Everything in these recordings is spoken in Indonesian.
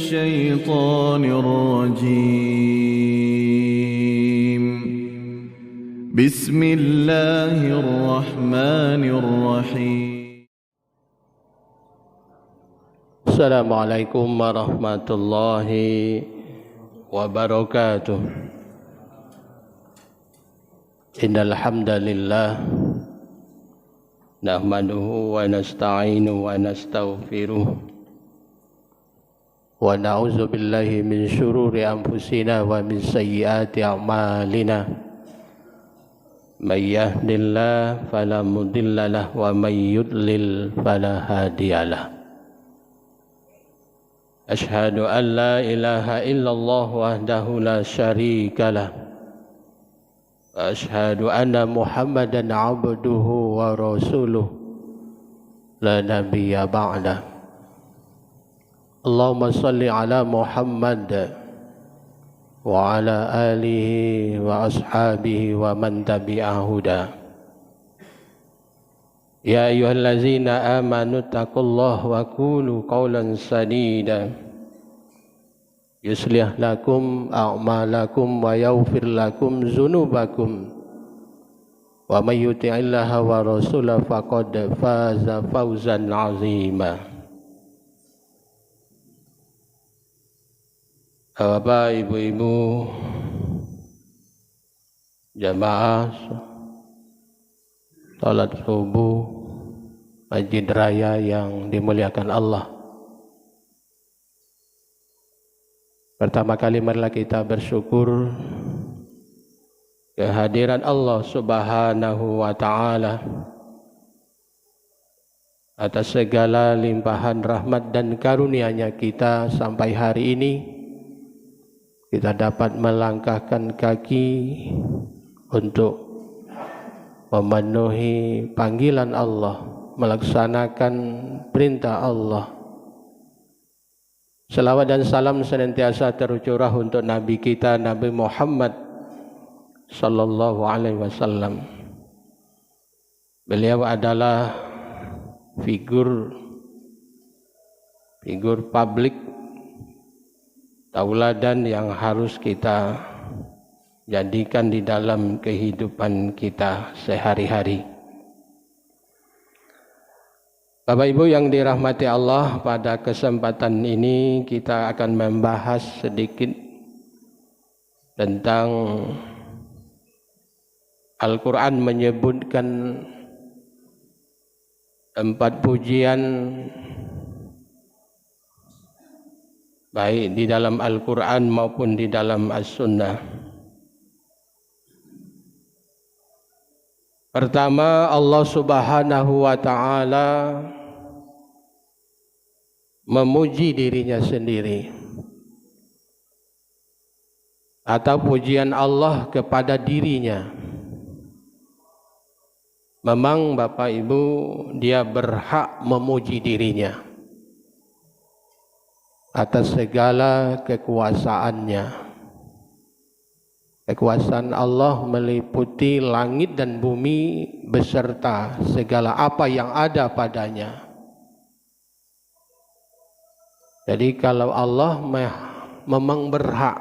الشيطان الرجيم. بسم الله الرحمن الرحيم. السلام عليكم ورحمة الله وبركاته. إن الحمد لله نحمده ونستعينه ونستغفره ونعوذ بالله من شرور أنفسنا ومن سيئات أعمالنا. من يهد الله فلا مضل له ومن يضلل فلا هادي له. أشهد أن لا إله إلا الله وحده لا شريك له وأشهد أن محمدا عبده ورسوله لا نبي بعده. اللهم صل على محمد وعلى آله وأصحابه ومن تبع هداه. يا أيها الذين آمنوا اتقوا الله وقولوا قولا سديدا يصلح لكم أعمالكم ويغفر لكم ذنوبكم ومن يطع الله ورسوله فقد فاز فوزا عظيما. Bapak, ibu-ibu, jamaah salat subuh Masjid Raya yang dimuliakan Allah. Pertama kali marilah kita bersyukur kehadiran Allah Subhanahu wa ta'ala atas segala limpahan rahmat dan karunia-Nya kita sampai hari ini kita dapat melangkahkan kaki untuk memenuhi panggilan Allah, melaksanakan perintah Allah. Selawat dan salam senantiasa tercurah untuk Nabi kita, Nabi Muhammad sallallahu alaihi wasallam. Beliau adalah figur publik tauladan yang harus kita jadikan di dalam kehidupan kita sehari-hari. Bapak Ibu yang dirahmati Allah, pada kesempatan ini kita akan membahas sedikit tentang Al-Quran menyebutkan 4 pujian baik di dalam Al-Quran maupun di dalam As-Sunnah. Pertama, Allah Subhanahu wa ta'ala memuji dirinya sendiri atau pujian Allah kepada dirinya. Memang Bapak Ibu, dia berhak memuji dirinya atas segala kekuasaannya. Kekuasaan Allah meliputi langit dan bumi beserta segala apa yang ada padanya. Jadi kalau Allah memang berhak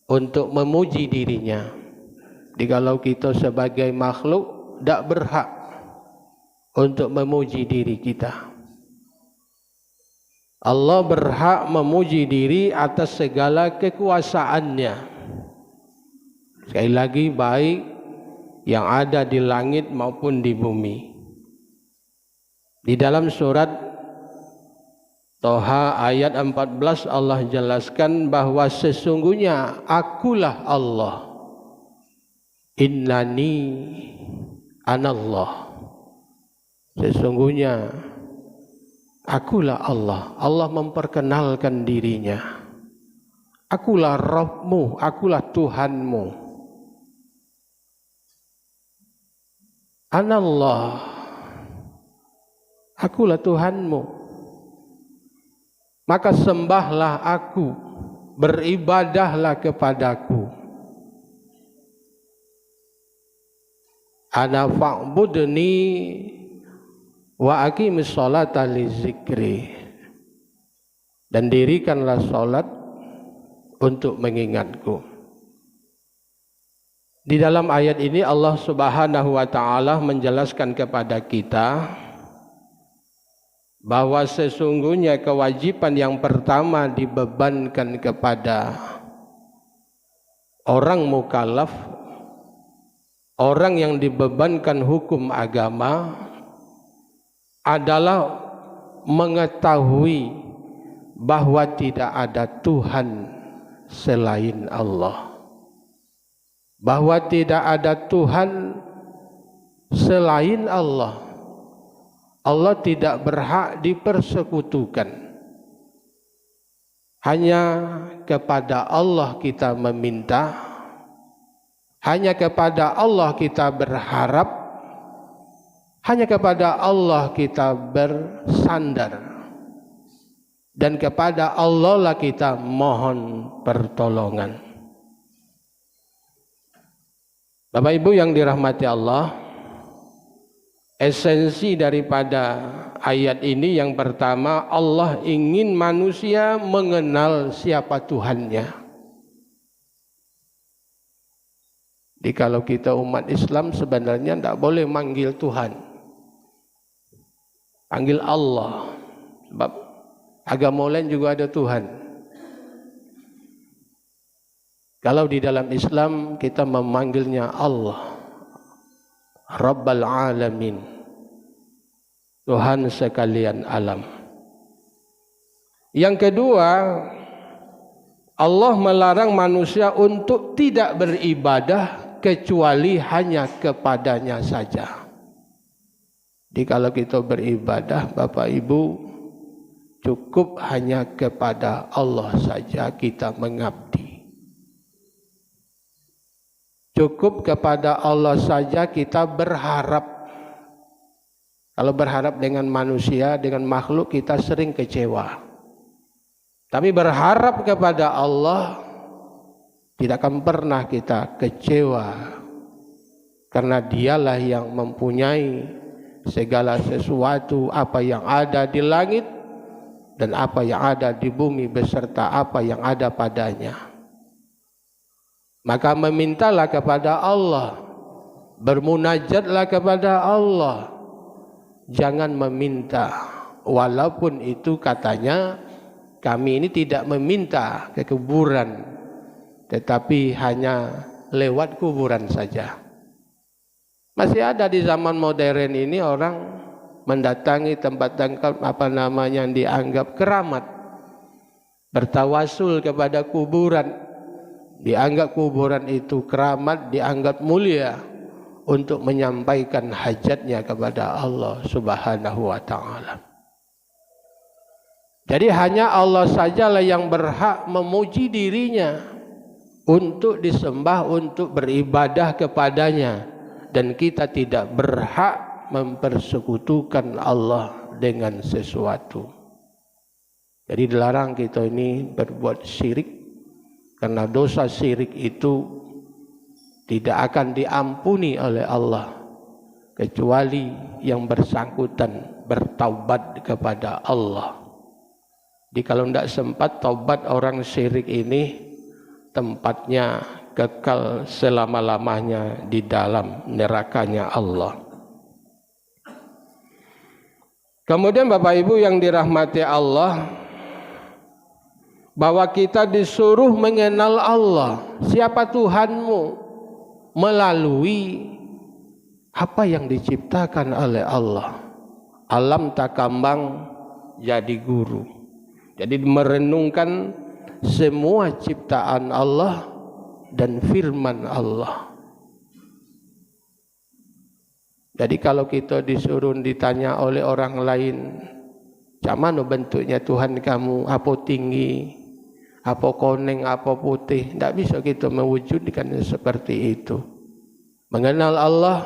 untuk memuji dirinya. Jadi kalau kita sebagai makhluk tidak berhak untuk memuji diri kita. Allah berhak memuji diri atas segala kekuasaannya. Sekali lagi, baik yang ada di langit maupun di bumi. Di dalam surat Toha ayat 14 Allah jelaskan bahwa sesungguhnya akulah Allah. Innani anallah. Sesungguhnya akulah Allah. Allah memperkenalkan dirinya. Akulah Rabbmu, akulah Tuhanmu. Anallah, akulah Tuhanmu. Maka sembahlah aku, beribadahlah kepadaku. Ana fa'budni wa aqimis sholata li zikri. dan dirikanlah salat untuk mengingatku. Di dalam ayat ini Allah Subhanahu wa taala menjelaskan kepada kita bahwa sesungguhnya kewajiban yang pertama dibebankan kepada orang mukallaf, orang yang dibebankan hukum agama adalah mengetahui bahwa tidak ada Tuhan selain Allah. Bahwa tidak ada Tuhan selain Allah. Allah tidak berhak dipersekutukan. Hanya kepada Allah kita meminta, hanya kepada Allah kita berharap, hanya kepada Allah kita bersandar, dan kepada Allah lah kita mohon pertolongan. Bapak Ibu yang dirahmati Allah, esensi daripada ayat ini yang pertama, Allah ingin manusia mengenal siapa Tuhannya. Jadi kalau kita umat Islam sebenarnya tidak boleh manggil Tuhan, panggil Allah. Sebab agama lain juga ada Tuhan. Kalau di dalam Islam kita memanggilnya Allah, Rabbal Alamin, Tuhan sekalian alam. Yang kedua, Allah melarang manusia untuk tidak beribadah kecuali hanya kepadanya saja. Jadi kalau kita beribadah, Bapak Ibu, cukup hanya kepada Allah saja kita mengabdi. Cukup kepada Allah saja kita berharap. Kalau berharap dengan manusia, dengan makhluk, kita sering kecewa. Tapi berharap kepada Allah, tidak akan pernah kita kecewa. Karena dialah yang mempunyai segala sesuatu, apa yang ada di langit dan apa yang ada di bumi beserta apa yang ada padanya. Maka memintalah kepada Allah, bermunajatlah kepada Allah. Jangan meminta, walaupun itu katanya kami ini tidak meminta ke kuburan, tetapi hanya lewat kuburan saja. Masih ada di zaman modern ini orang mendatangi tempat-tempat yang dianggap keramat, bertawasul kepada kuburan. Dianggap kuburan itu keramat, dianggap mulia untuk menyampaikan hajatnya kepada Allah Subhanahu wa taala. Jadi hanya Allah sajalah yang berhak memuji dirinya untuk disembah, untuk beribadah kepadanya, dan kita tidak berhak mempersekutukan Allah dengan sesuatu. Jadi dilarang kita ini berbuat syirik. Karena dosa syirik itu tidak akan diampuni oleh Allah kecuali yang bersangkutan bertaubat kepada Allah. Jadi kalau tidak sempat taubat orang syirik ini, tempatnya kekal selama-lamanya di dalam nerakanya Allah. Kemudian Bapak Ibu yang dirahmati Allah, bahwa kita disuruh mengenal Allah, siapa Tuhanmu, melalui apa yang diciptakan oleh Allah. Alam tak kambang jadi guru. Jadi merenungkan semua ciptaan Allah dan firman Allah. Jadi kalau kita disuruh ditanya oleh orang lain, "Macam bentuknya Tuhan kamu? Apa tinggi? Apa koneng, apa putih?" Tidak bisa kita mewujudkan seperti itu. Mengenal Allah,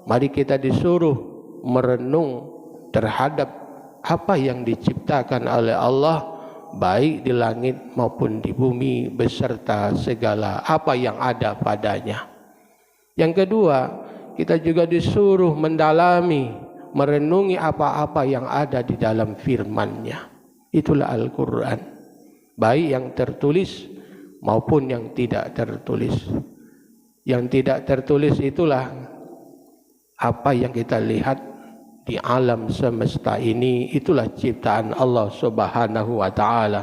mari kita disuruh merenung terhadap apa yang diciptakan oleh Allah, baik di langit maupun di bumi beserta segala apa yang ada padanya. Yang kedua, kita juga disuruh mendalami, merenungi apa-apa yang ada di dalam firman-Nya. Itulah Al-Quran, baik yang tertulis maupun yang tidak tertulis. Yang tidak tertulis itulah apa yang kita lihat di alam semesta ini, itulah ciptaan Allah Subhanahu wa ta'ala.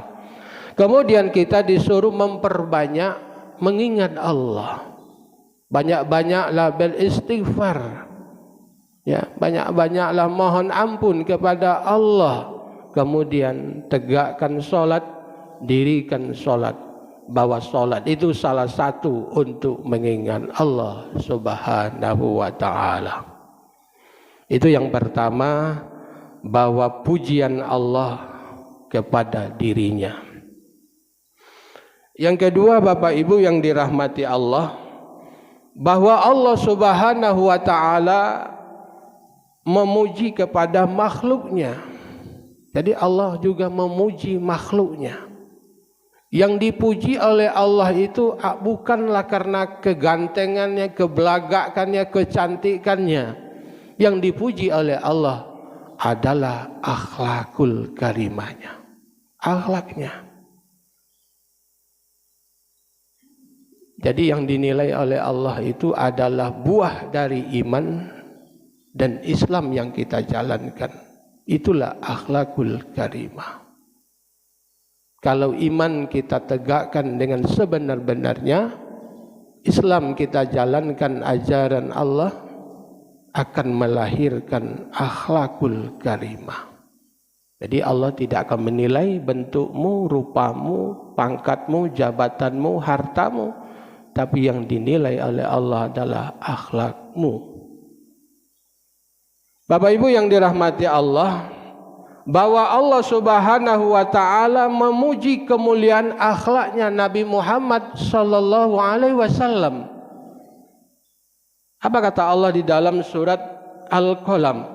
Kemudian kita disuruh memperbanyak mengingat Allah. Banyak-banyaklah beristighfar. Ya, banyak-banyaklah mohon ampun kepada Allah. Kemudian tegakkan solat, dirikan solat. Bahwa solat itu salah satu untuk mengingat Allah Subhanahu wa ta'ala. Itu yang pertama, bahwa pujian Allah kepada dirinya. Yang kedua, Bapak Ibu yang dirahmati Allah, bahwa Allah Subhanahu wa ta'ala memuji kepada makhluknya. Jadi Allah juga memuji makhluknya. Yang dipuji oleh Allah itu bukanlah karena kegantengannya, kebelagakannya, kecantikannya. Yang dipuji oleh Allah adalah akhlakul karimahnya, akhlaknya. Jadi yang dinilai oleh Allah itu adalah buah dari iman dan Islam yang kita jalankan. Itulah akhlakul karimah. Kalau iman kita tegakkan dengan sebenar-benarnya, Islam kita jalankan ajaran Allah, akan melahirkan akhlakul karimah. Jadi Allah tidak akan menilai bentukmu, rupamu, pangkatmu, jabatanmu, hartamu, tapi yang dinilai oleh Allah adalah akhlakmu. Bapak Ibu yang dirahmati Allah, bahwa Allah Subhanahu wa ta'ala memuji kemuliaan akhlaknya Nabi Muhammad sallallahu alaihi wasallam. Apa kata Allah di dalam surat Al-Qalam?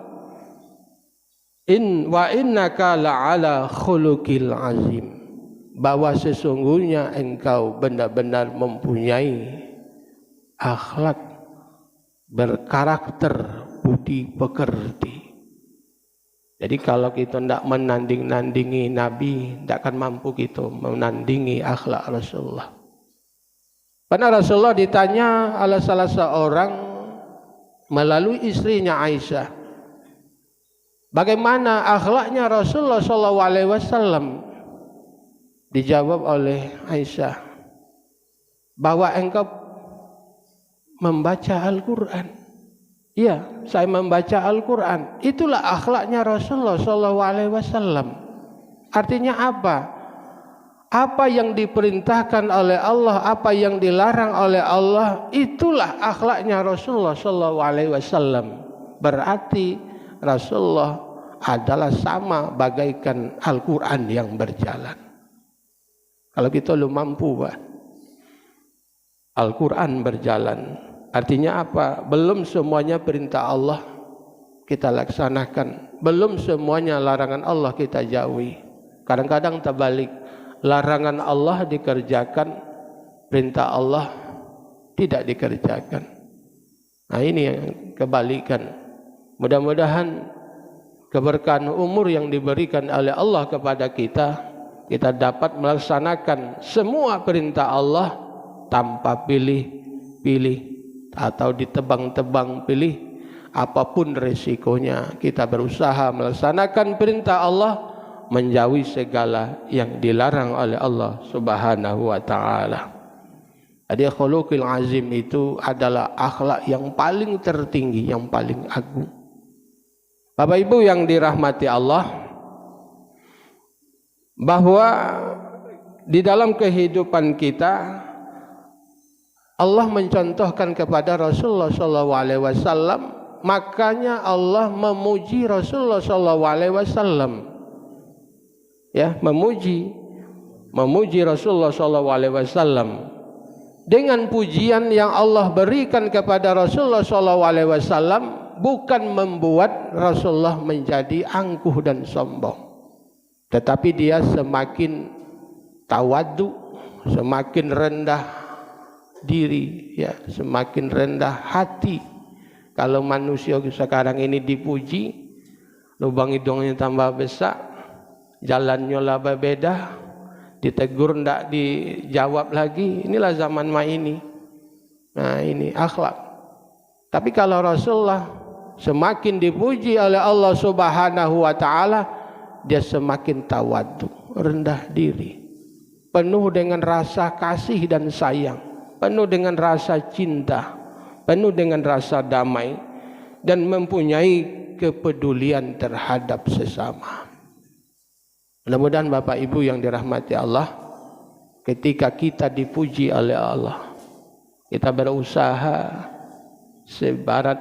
Wa innaka la'ala khuluqil azim. Bahwa sesungguhnya engkau benar-benar mempunyai akhlak berkarakter budi pekerti. Jadi kalau kita tidak menanding-nandingi Nabi, tidak akan mampu kita menandingi akhlak Rasulullah. Karena Rasulullah ditanya oleh salah seorang melalui istrinya Aisyah, bagaimana akhlaknya Rasulullah SAW? Dijawab oleh Aisyah, bahwa engkau membaca Al-Quran. Iya, saya membaca Al-Quran. Itulah akhlaknya Rasulullah SAW. Artinya apa? Apa yang diperintahkan oleh Allah, apa yang dilarang oleh Allah, itulah akhlaknya Rasulullah SAW. Berarti Rasulullah adalah sama bagaikan Al-Quran yang berjalan. Kalau kita belum mampu, Pak, Al-Quran berjalan. Artinya apa? Belum semuanya perintah Allah kita laksanakan. Belum semuanya larangan Allah kita jauhi. Kadang-kadang terbalik. Larangan Allah dikerjakan, perintah Allah tidak dikerjakan. Nah ini yang kebalikan. Mudah-mudahan keberkahan umur yang diberikan oleh Allah kepada kita dapat melaksanakan semua perintah Allah tanpa pilih-pilih atau ditebang-tebang pilih. Apapun resikonya, kita berusaha melaksanakan perintah Allah, menjauhi segala yang dilarang oleh Allah Subhanahu wa ta'ala. Jadi khuluqul azim itu adalah akhlak yang paling tertinggi, yang paling agung. Bapak Ibu yang dirahmati Allah, bahwa di dalam kehidupan kita Allah mencontohkan kepada Rasulullah SAW, makanya Allah memuji Rasulullah SAW. Ya, memuji Rasulullah SAW dengan pujian yang Allah berikan kepada Rasulullah SAW, bukan membuat Rasulullah menjadi angkuh dan sombong, tetapi dia semakin tawadhu, semakin rendah diri, ya, semakin rendah hati. Kalau manusia sekarang ini dipuji, lubang hidungnya tambah besar, jalannya lah berbeda, ditegur ndak dijawab lagi. Inilah zaman ini. Nah, ini akhlak. Tapi kalau Rasulullah semakin dipuji oleh Allah Subhanahu wa taala, dia semakin tawadhu, rendah diri, penuh dengan rasa kasih dan sayang, penuh dengan rasa cinta, penuh dengan rasa damai, dan mempunyai kepedulian terhadap sesama. Mudah-mudahan Bapak Ibu yang dirahmati Allah, ketika kita dipuji oleh Allah, kita berusaha sebarat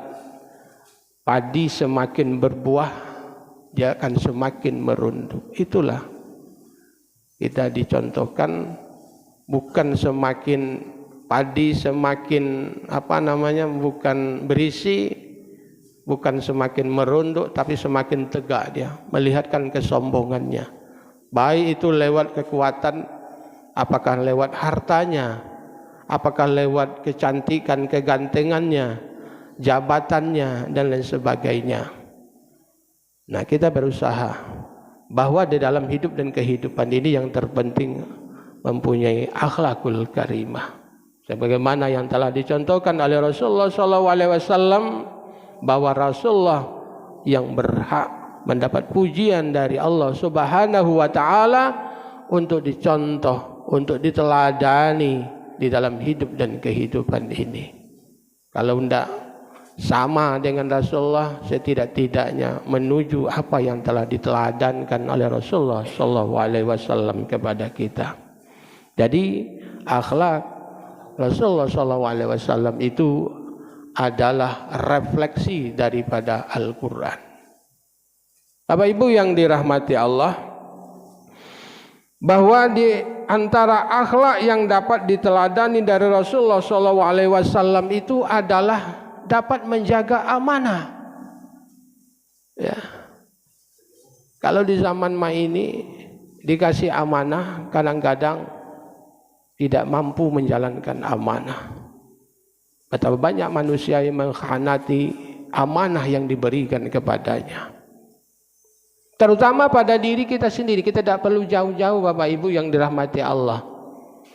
padi semakin berbuah, dia akan semakin merunduk. Itulah kita dicontohkan, bukan semakin padi semakin bukan berisi, bukan semakin merunduk, tapi semakin tegak dia, melihatkan kesombongannya. Baik itu lewat kekuatan, apakah lewat hartanya, apakah lewat kecantikan, kegantengannya, jabatannya, dan lain sebagainya. Nah, kita berusaha bahwa di dalam hidup dan kehidupan ini yang terpenting mempunyai akhlakul karimah, sebagaimana yang telah dicontohkan oleh Rasulullah SAW, bahwa Rasulullah yang berhak mendapat pujian dari Allah Subhanahu wa taala untuk dicontoh, untuk diteladani di dalam hidup dan kehidupan ini. Kalau tidak sama dengan Rasulullah, setidak-tidaknya menuju apa yang telah diteladankan oleh Rasulullah SAW kepada kita. Jadi akhlak Rasulullah SAW itu adalah refleksi daripada Al-Quran. Bapak Ibu yang dirahmati Allah, bahwa di antara akhlak yang dapat diteladani dari Rasulullah SAW itu adalah dapat menjaga amanah. Ya. Kalau di zaman ini dikasih amanah, kadang-kadang tidak mampu menjalankan amanah. Betapa banyak manusia yang mengkhianati amanah yang diberikan kepadanya. Terutama pada diri kita sendiri. Kita tidak perlu jauh-jauh Bapak Ibu yang dirahmati Allah.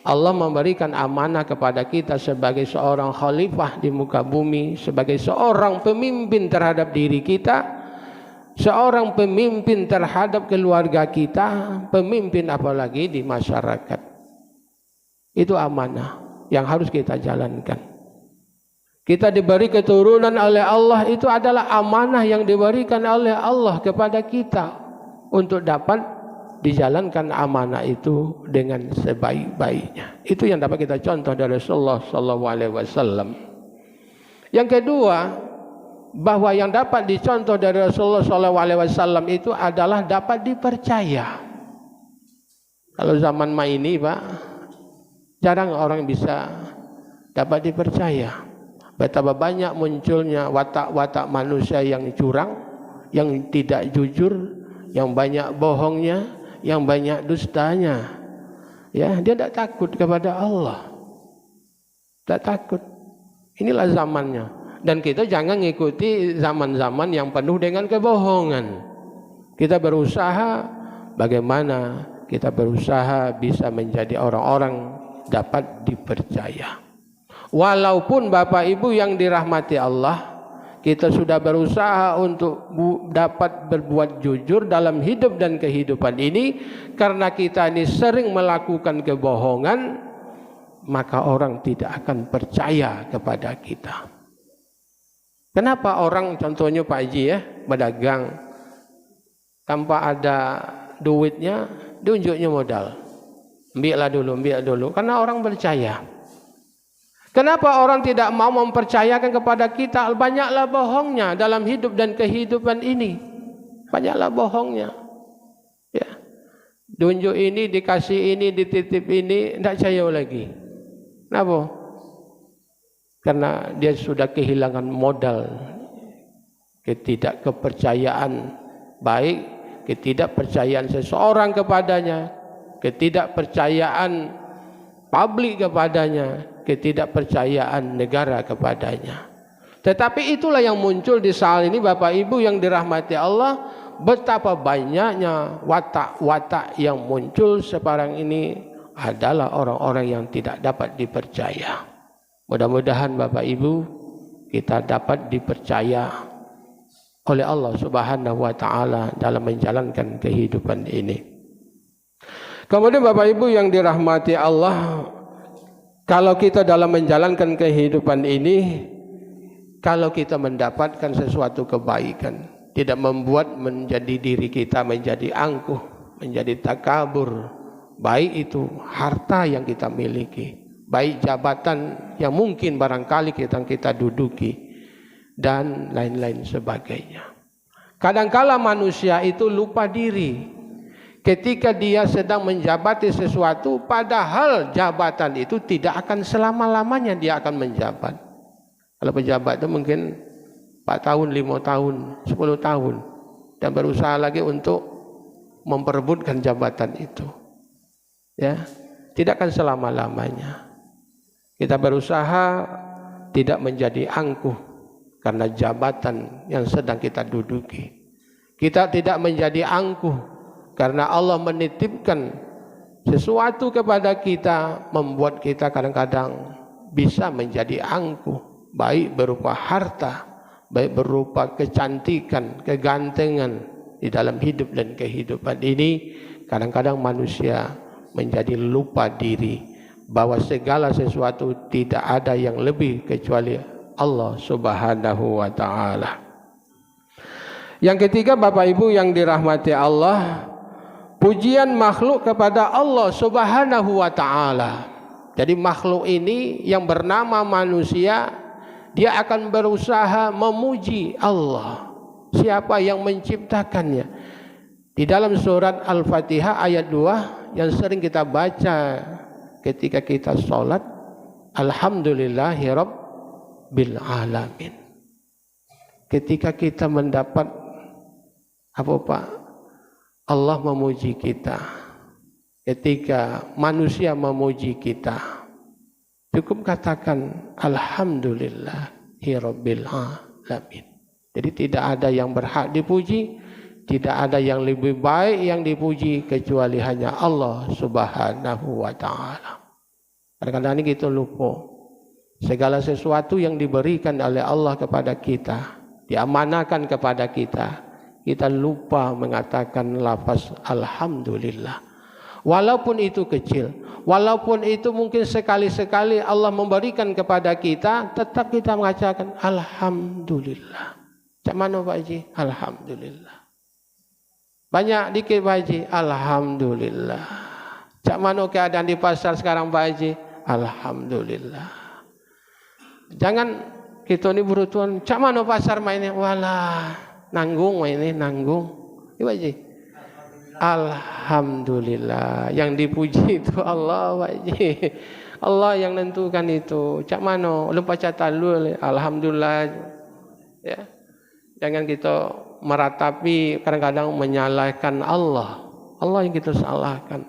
Allah memberikan amanah kepada kita sebagai seorang khalifah di muka bumi, sebagai seorang pemimpin terhadap diri kita, seorang pemimpin terhadap keluarga kita, pemimpin apalagi di masyarakat. Itu amanah yang harus kita jalankan. Kita diberi keturunan oleh Allah, itu adalah amanah yang diberikan oleh Allah kepada kita untuk dapat dijalankan amanah itu dengan sebaik-baiknya. Itu yang dapat kita contoh dari Rasulullah SAW. Yang kedua, bahwa yang dapat dicontoh dari Rasulullah SAW itu adalah dapat dipercaya. Kalau zaman ini Pak, jarang orang bisa dapat dipercaya. Betapa banyak munculnya watak-watak manusia yang curang, yang tidak jujur, yang banyak bohongnya, yang banyak dustanya. Ya, dia tidak takut kepada Allah. Tidak takut. Inilah zamannya. Dan kita jangan mengikuti zaman-zaman yang penuh dengan kebohongan. Kita berusaha bagaimana kita berusaha bisa menjadi orang-orang dapat dipercaya. Walaupun Bapak Ibu yang dirahmati Allah, kita sudah berusaha untuk dapat berbuat jujur dalam hidup dan kehidupan ini, karena kita ini sering melakukan kebohongan, maka orang tidak akan percaya kepada kita. Kenapa orang, contohnya Pak Haji ya, berdagang tanpa ada duitnya, diunjuknya modal. Ambillah dulu, karena orang percaya. Kenapa orang tidak mau mempercayakan kepada kita? Banyaklah bohongnya dalam hidup dan kehidupan ini. Banyaklah bohongnya. Ya. Tunjuk ini, dikasih ini, dititip ini, tidak percaya lagi. Kenapa? Karena dia sudah kehilangan modal. Ketidakkepercayaan baik, ketidakpercayaan seseorang kepadanya, ketidakpercayaan publik kepadanya, ketidakpercayaan negara kepadanya. Tetapi itulah yang muncul di saat ini Bapak Ibu yang dirahmati Allah, betapa banyaknya watak-watak yang muncul sekarang ini adalah orang-orang yang tidak dapat dipercaya. Mudah-mudahan Bapak Ibu kita dapat dipercaya oleh Allah Subhanahu wa taala dalam menjalankan kehidupan ini. Kemudian Bapak Ibu yang dirahmati Allah, kalau kita dalam menjalankan kehidupan ini, kalau kita mendapatkan sesuatu kebaikan, tidak membuat menjadi diri kita menjadi angkuh, menjadi takabur, baik itu harta yang kita miliki, baik jabatan yang mungkin barangkali kita duduki, dan lain-lain sebagainya. Kadangkala manusia itu lupa diri ketika dia sedang menjabati sesuatu, padahal jabatan itu tidak akan selama-lamanya dia akan menjabat. Kalau pejabat itu mungkin 4 tahun, 5 tahun, 10 tahun, dan berusaha lagi untuk memperebutkan jabatan itu. Ya, tidak akan selama-lamanya. Kita berusaha tidak menjadi angkuh karena jabatan yang sedang kita duduki. Kita tidak menjadi angkuh karena Allah menitipkan sesuatu kepada kita, membuat kita kadang-kadang bisa menjadi angkuh, baik berupa harta, baik berupa kecantikan, kegantengan di dalam hidup dan kehidupan ini. Kadang-kadang manusia menjadi lupa diri bahwa segala sesuatu tidak ada yang lebih kecuali Allah Subhanahu wa taala. Yang ketiga Bapak Ibu yang dirahmati Allah, pujian makhluk kepada Allah Subhanahu wa taala. Jadi makhluk ini yang bernama manusia, dia akan berusaha memuji Allah. Siapa yang menciptakannya? Di dalam surat Al-Fatihah ayat 2 yang sering kita baca ketika kita sholat, Alhamdulillahirabbil alamin. Ketika kita mendapat apa Pak? Allah memuji kita. Ketika manusia memuji kita, cukup katakan Alhamdulillahirabbil alamin. Jadi tidak ada yang berhak dipuji, tidak ada yang lebih baik yang dipuji kecuali hanya Allah Subhanahu wa taala. Kadang-kadang ini kita lupa. Segala sesuatu yang diberikan oleh Allah kepada kita, diamanahkan kepada kita, kita lupa mengatakan lafaz Alhamdulillah. Walaupun itu kecil, walaupun itu mungkin sekali-sekali Allah memberikan kepada kita, tetap kita mengatakan Alhamdulillah. Cak mana Pak Haji? Alhamdulillah. Banyak dikit Pak Haji? Alhamdulillah. Cak mana keadaan di pasar sekarang Pak Haji? Alhamdulillah. Jangan kita ini berutuan, cak mana pasar mainnya? Walah, nanggung mainnya, nanggung. Ibu Haji. Alhamdulillah. Yang dipuji itu Allah, Pak Haji. Allah yang nentukan itu. Cak mana? Lupa catat dulu. Alhamdulillah. Ya. Jangan kita meratapi, kadang-kadang menyalahkan Allah. Allah yang kita salahkan.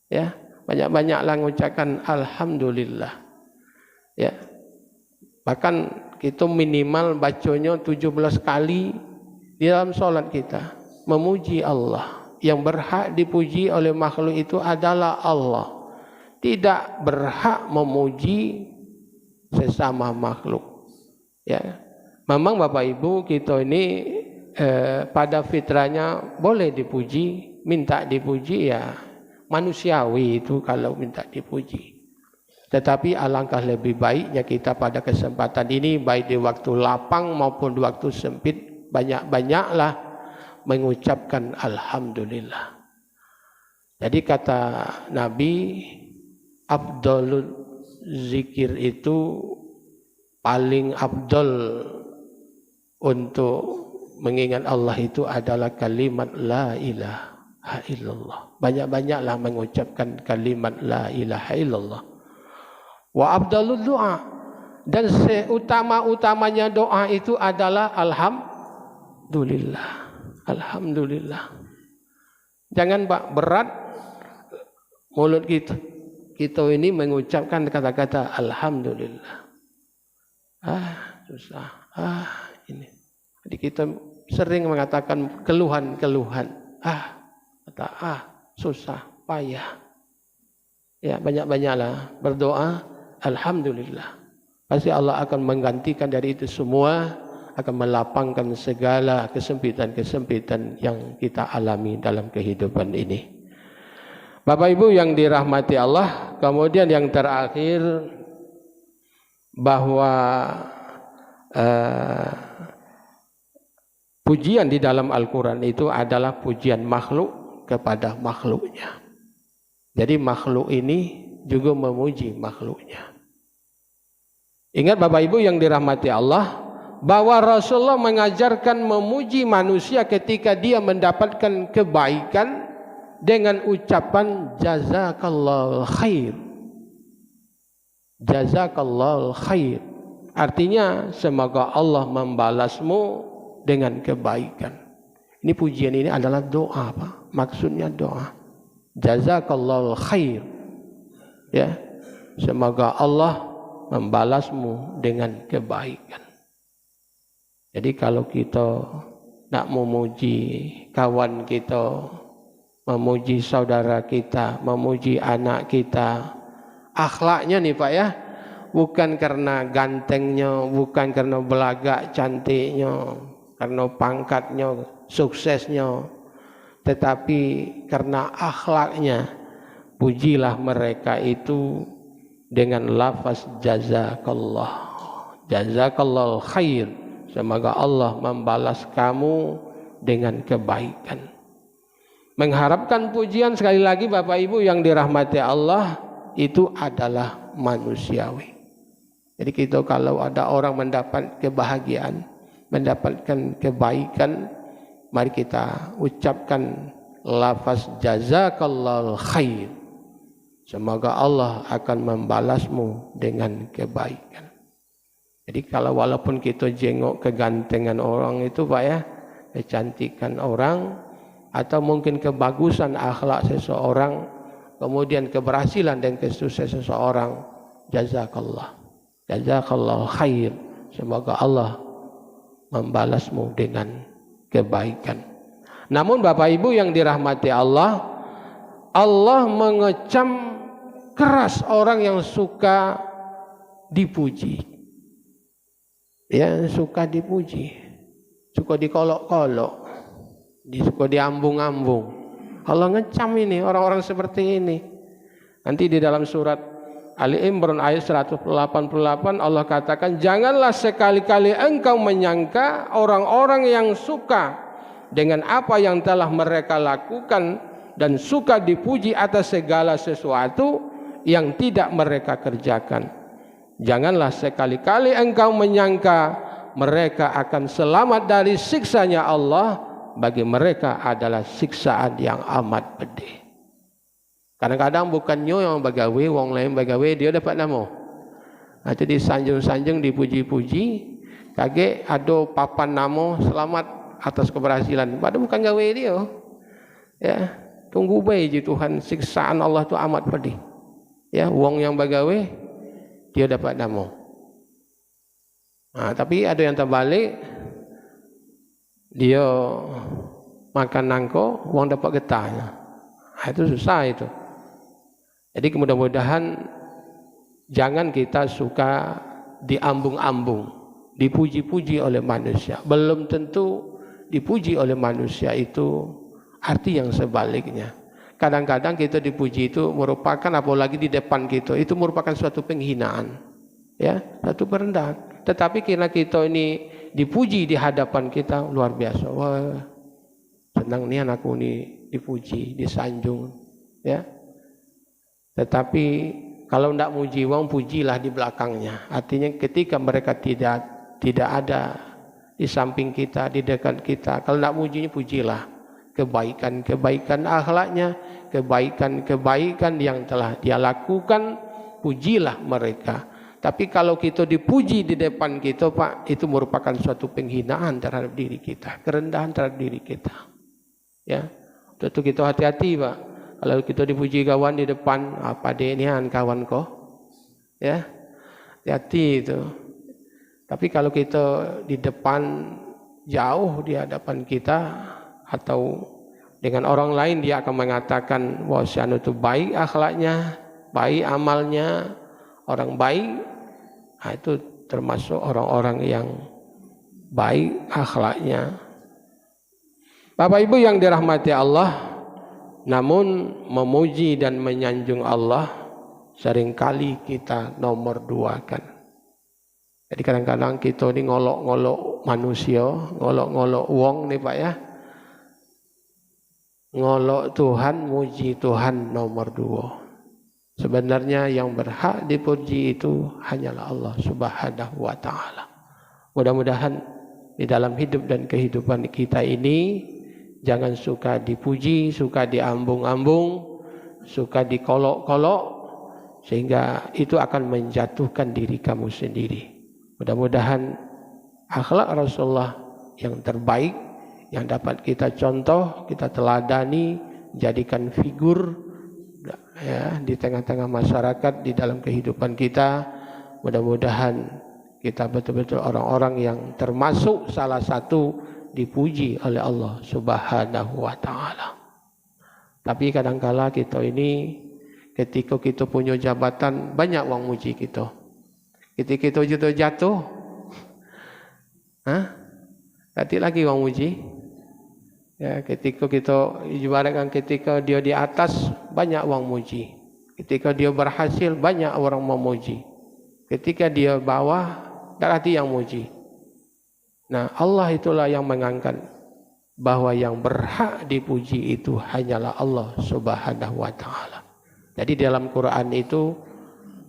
Ya, banyak-banyaklah mengucapkan Alhamdulillah. Ya. Bahkan kita minimal bacanya 17 kali di dalam sholat kita. Memuji Allah. Yang berhak dipuji oleh makhluk itu adalah Allah. Tidak berhak memuji sesama makhluk. Ya. Memang Bapak Ibu kita ini pada fitrahnya boleh dipuji, minta dipuji ya manusiawi itu kalau minta dipuji. Tetapi alangkah lebih baiknya kita pada kesempatan ini, baik di waktu lapang maupun di waktu sempit, banyak-banyaklah mengucapkan Alhamdulillah. Jadi kata Nabi, afdalul zikir itu paling afdal untuk mengingat Allah itu adalah kalimat la ilaha illallah. Banyak-banyaklah mengucapkan kalimat la ilaha illallah. Wa afdalul doa, dan seutama-utamanya doa itu adalah alhamdulillah. Alhamdulillah. Jangan Pak berat mulut kita ini mengucapkan kata-kata alhamdulillah. Susah. Ini. Jadi kita sering mengatakan keluhan-keluhan. Susah, payah. Ya, banyak-banyaklah berdoa, alhamdulillah. Pasti Allah akan menggantikan dari itu semua, akan melapangkan segala kesempitan-kesempitan yang kita alami dalam kehidupan ini. Bapak Ibu yang dirahmati Allah, kemudian yang terakhir bahwa pujian di dalam Al-Quran itu adalah pujian makhluk kepada makhluknya. Jadi makhluk ini juga memuji makhluknya. Ingat Bapak Ibu yang dirahmati Allah, bahwa Rasulullah mengajarkan memuji manusia ketika dia mendapatkan kebaikan dengan ucapan jazakallahu khair. Jazakallahu khair. Artinya semoga Allah membalasmu dengan kebaikan. Ini pujian ini adalah doa, Pak. Maksudnya doa. Jazakallahu khair. Ya. Semoga Allah membalasmu dengan kebaikan. Jadi kalau kita nak memuji kawan kita, memuji saudara kita, memuji anak kita, akhlaknya nih Pak ya, bukan karena gantengnya, bukan karena belagak cantiknya, karena pangkatnya, suksesnya, tetapi karena akhlaknya. Pujilah mereka itu dengan lafaz jazakallah, jazakallahu khair. Semoga Allah membalas kamu dengan kebaikan. Mengharapkan pujian, sekali lagi Bapak Ibu yang dirahmati Allah, itu adalah manusiawi. Jadi kita kalau ada orang mendapat kebahagiaan, mendapatkan kebaikan, mari kita ucapkan lafaz jazakallahu khair. Semoga Allah akan membalasmu dengan kebaikan. Jadi kalau walaupun kita jenguk kegantengan orang itu Pak ya, kecantikan orang, atau mungkin kebagusan akhlak seseorang, kemudian keberhasilan dan kesuksesan seseorang, jazakallah, jazakallahu khair. Semoga Allah membalasmu dengan kebaikan. Namun Bapak Ibu yang dirahmati Allah, Allah mengecam keras orang yang suka dipuji. Ya, suka dipuji, suka dikolok-kolok, suka diambung-ambung. Allah ngecam ini orang-orang seperti ini. Nanti di dalam surat Ali Imran ayat 188 Allah katakan, janganlah sekali-kali engkau menyangka orang-orang yang suka dengan apa yang telah mereka lakukan dan suka dipuji atas segala sesuatu yang tidak mereka kerjakan. Janganlah sekali-kali engkau menyangka mereka akan selamat dari siksanya Allah. Bagi mereka adalah siksaan yang amat pedih. Kadang-kadang bukannya yang bagawe, wong lain bagawe, dia dapat nama. Nanti disanjung-sanjung, dipuji-puji, kage ada papan nama selamat atas keberhasilan. Padahal bukan gawe dia. Ya, tunggu baik Tuhan, siksaan Allah itu amat pedih. Ya, wong yang bagawe dia dapat nama. Nah, tapi ada yang terbalik, dia makan nangko, uang dapat getahnya. Nah, itu susah itu. Jadi mudah-mudahan jangan kita suka diambung-ambung, dipuji-puji oleh manusia. Belum tentu dipuji oleh manusia itu arti yang sebaliknya. Kadang-kadang kita dipuji itu merupakan, apalagi di depan kita, itu merupakan suatu penghinaan, ya, suatu perendahan. Tetapi karena kita ini dipuji di hadapan kita, luar biasa. Wah, senang nih anakku ini dipuji, disanjung, ya. Tetapi kalau tidak muji wong, pujilah di belakangnya. Artinya ketika mereka tidak ada di samping kita, di dekat kita, kalau tidak mujinya, pujilah kebaikan-kebaikan akhlaknya, kebaikan-kebaikan yang telah dia lakukan, pujilah mereka. Tapi kalau kita dipuji di depan kita, Pak, itu merupakan suatu penghinaan terhadap diri kita, kerendahan terhadap diri kita. Ya, tentu kita hati-hati, Pak. Kalau kita dipuji kawan di depan, apa deh ini kawan kok? Ya, hati-hati itu. Tapi kalau kita di depan jauh di hadapan kita, atau dengan orang lain dia akan mengatakan bahwa si anu itu baik akhlaknya, baik amalnya, orang baik. Nah, itu termasuk orang-orang yang baik akhlaknya. Bapak Ibu yang dirahmati Allah, namun memuji dan menyanjung Allah seringkali kita nomor duakan. Jadi kadang-kadang kita ini ngolok-ngolok manusia, ngolok-ngolok wong nih Pak ya. Ngolok Tuhan, muji Tuhan nomor 2. Sebenarnya yang berhak dipuji itu hanyalah Allah Subhanahu wa ta'ala. Mudah-mudahan di dalam hidup dan kehidupan kita ini jangan suka dipuji, suka diambung-ambung, suka dikolok-kolok, sehingga itu akan menjatuhkan diri kamu sendiri. Mudah-mudahan akhlak Rasulullah yang terbaik, yang dapat kita contoh, kita teladani, jadikan figur ya, di tengah-tengah masyarakat, di dalam kehidupan kita. Mudah-mudahan kita betul-betul orang-orang yang termasuk salah satu dipuji oleh Allah Subhanahu wa ta'ala. Tapi kadang-kala kita ini ketika kita punya jabatan, banyak orang muji kita. Ketika kita jatuh, nanti lagi orang muji. Ya, ketika kita ibaratkan ketika dia di atas, banyak orang muji. Ketika dia berhasil, banyak orang memuji. Ketika dia bawah, tak ada yang muji. Nah, Allah itulah yang mengangkat bahwa yang berhak dipuji itu hanyalah Allah Subhanahu wa ta'ala. Jadi dalam Quran itu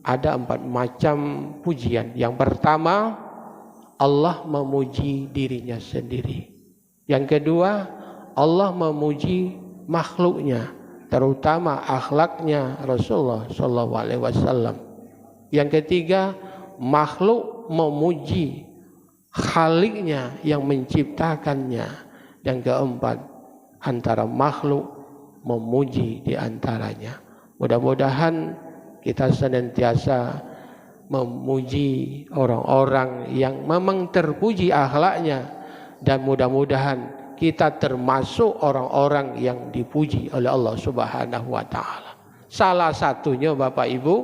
ada 4 macam pujian. Yang pertama, Allah memuji dirinya sendiri. Yang kedua, Allah memuji makhluknya, terutama akhlaknya Rasulullah SAW. Yang ketiga, makhluk memuji Khaliknya yang menciptakannya. Yang keempat, antara makhluk memuji di antaranya. Mudah-mudahan kita senantiasa memuji orang-orang yang memang terpuji akhlaknya, dan mudah-mudahan kita termasuk orang-orang yang dipuji oleh Allah Subhanahu wa ta'ala. Salah satunya Bapak Ibu,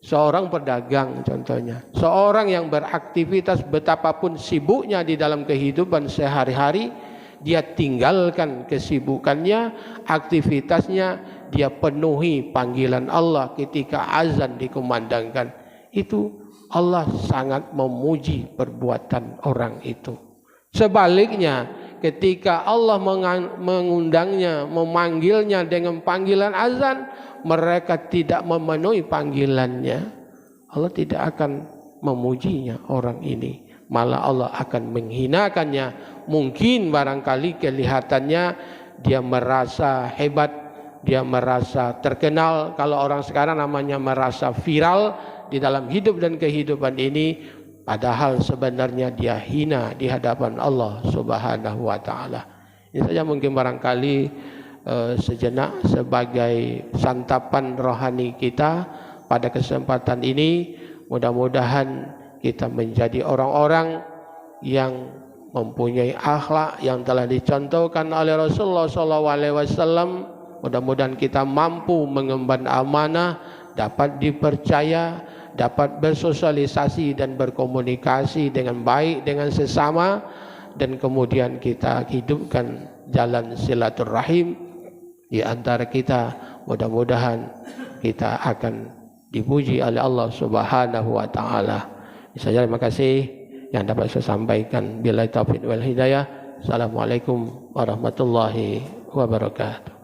seorang pedagang contohnya, seorang yang beraktivitas betapapun sibuknya di dalam kehidupan sehari-hari, dia tinggalkan kesibukannya, aktivitasnya, dia penuhi panggilan Allah ketika azan dikumandangkan. Itu Allah sangat memuji perbuatan orang itu. Sebaliknya, ketika Allah mengundangnya, memanggilnya dengan panggilan azan, mereka tidak memenuhi panggilannya, Allah tidak akan memujinya orang ini. Malah Allah akan menghinakannya. Mungkin barangkali kelihatannya dia merasa hebat, dia merasa terkenal. Kalau orang sekarang namanya merasa viral di dalam hidup dan kehidupan ini, padahal sebenarnya dia hina di hadapan Allah Subhanahu wa ta'ala. Ini saja mungkin barangkali sejenak sebagai santapan rohani kita pada kesempatan ini. Mudah-mudahan kita menjadi orang-orang yang mempunyai akhlak yang telah dicontohkan oleh Rasulullah SAW. Mudah-mudahan kita mampu mengemban amanah, dapat dipercaya, dapat bersosialisasi dan berkomunikasi dengan baik dengan sesama, dan kemudian kita hidupkan jalan silaturahim di antara kita. Mudah-mudahan kita akan dipuji oleh Allah Subhanahu wa ta'ala. Saja, terima kasih yang dapat saya sampaikan. Billahi taufiq wal hidayah. Assalamualaikum warahmatullahi wabarakatuh.